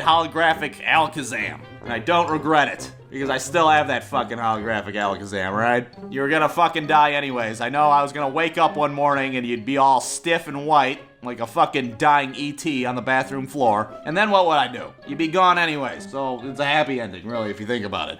holographic Alakazam. And I don't regret it, because I still have that fucking holographic Alakazam, right? You were gonna fucking die anyways. I know I was gonna wake up one morning and you'd be all stiff and white, like a fucking dying ET on the bathroom floor. And then what would I do? You'd be gone anyways. So it's a happy ending, really, if you think about it.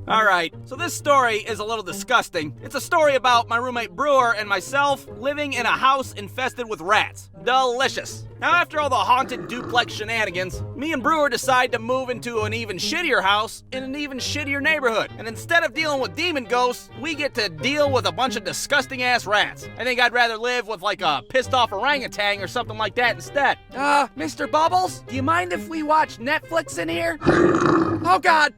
Alright, so this story is a little disgusting. It's a story about my roommate Brewer and myself living in a house infested with rats. Delicious. Now, after all the haunted duplex shenanigans, me and Brewer decide to move into an even shittier house in an even shittier neighborhood. And instead of dealing with demon ghosts, we get to deal with a bunch of disgusting ass rats. I think I'd rather live with like a pissed off orangutan or something like that instead. Mr. Bubbles, do you mind if we watch Netflix in here? Oh God.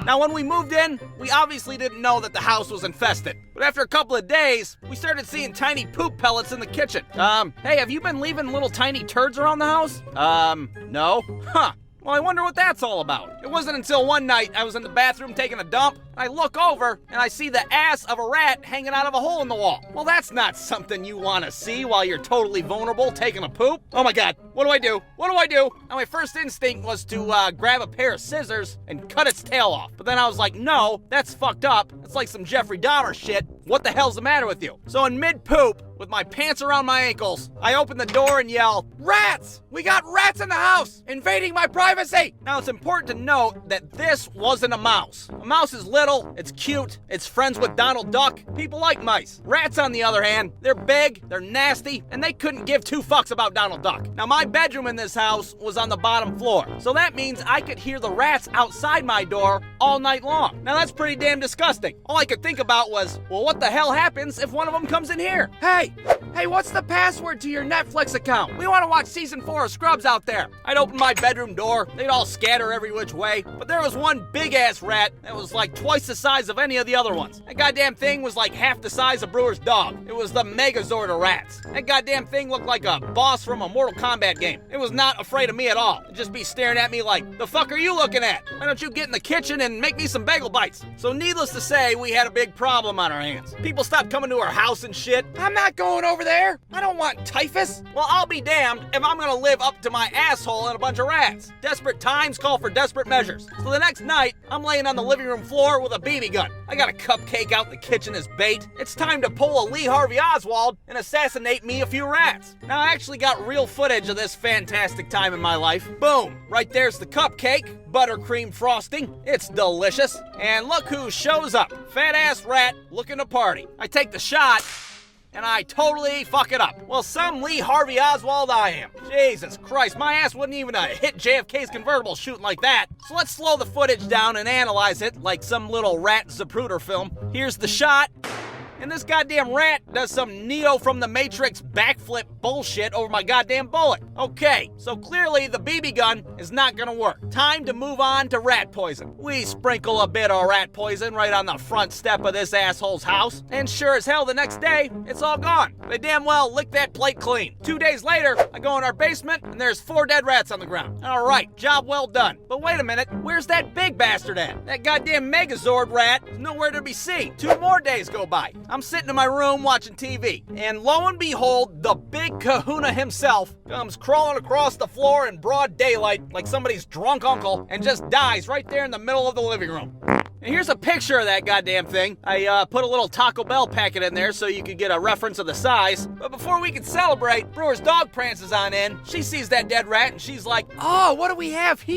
Now, when we moved in, we obviously didn't know that the house was infested. But after a couple of days, we started seeing tiny poop pellets in the kitchen. Hey, have you been leaving little tiny turds around the house? No. Huh. Well, I wonder what that's all about. It wasn't until one night I was in the bathroom taking a dump, and I look over, and I see the ass of a rat hanging out of a hole in the wall. Well, that's not something you want to see while you're totally vulnerable taking a poop. Oh my God, what do I do? What do I do? Now, my first instinct was to grab a pair of scissors and cut its tail off. But then I was like, no, that's fucked up. It's like some Jeffrey Dahmer shit. What the hell's the matter with you? So in mid-poop, with my pants around my ankles, I open the door and yell, "Rats! We got rats in the house, invading my privacy!" Now, it's important to note that this wasn't a mouse. A mouse is little, it's cute, it's friends with Donald Duck. People like mice. Rats, on the other hand, they're big, they're nasty, and they couldn't give two fucks about Donald Duck. Now, my bedroom in this house was on the bottom floor, so that means I could hear the rats outside my door all night long. Now, that's pretty damn disgusting. All I could think about was, well, what the hell happens if one of them comes in here? Hey, what's the password to your Netflix account? We want to watch season 4 of Scrubs out there. I'd open my bedroom door, they'd all scatter every which way, but there was one big-ass rat that was like twice the size of any of the other ones. That goddamn thing was like half the size of Brewer's dog. It was the Megazord of rats. That goddamn thing looked like a boss from a Mortal Kombat game. It was not afraid of me at all. It'd just be staring at me like, the fuck are you looking at? Why don't you get in the kitchen and make me some bagel bites? So needless to say, we had a big problem on our hands. People stopped coming to our house and shit. I'm not going over there. I don't want typhus. Well, I'll be damned if I'm gonna live up to my asshole and a bunch of rats. Desperate times call for desperate measures. So the next night, I'm laying on the living room floor with a BB gun. I got a cupcake out in the kitchen as bait. It's time to pull a Lee Harvey Oswald and assassinate me a few rats. Now, I actually got real footage of this fantastic time in my life. Boom, right there's the cupcake, buttercream frosting. It's delicious. And look who shows up. Fat-ass rat looking to party. I take the shot, and I totally fuck it up. Well, some Lee Harvey Oswald I am. Jesus Christ, my ass wouldn't even have hit JFK's convertible shooting like that. So let's slow the footage down and analyze it like some little rat Zapruder film. Here's the shot. And this goddamn rat does some Neo from the Matrix backflip bullshit over my goddamn bullet. Okay, so clearly the BB gun is not gonna work. Time to move on to rat poison. We sprinkle a bit of rat poison right on the front step of this asshole's house, and sure as hell the next day, it's all gone. They damn well licked that plate clean. 2 days later, I go in our basement, and there's 4 dead rats on the ground. All right, job well done. But wait a minute, where's that big bastard at? That goddamn Megazord rat is nowhere to be seen. 2 more days go by. I'm sitting in my room watching TV, and lo and behold, the big kahuna himself comes crawling across the floor in broad daylight like somebody's drunk uncle and just dies right there in the middle of the living room. And here's a picture of that goddamn thing. I put a little Taco Bell packet in there so you could get a reference of the size. But before we could celebrate, Brewer's dog prances on in. She sees that dead rat and she's like, "Oh, what do we have here?"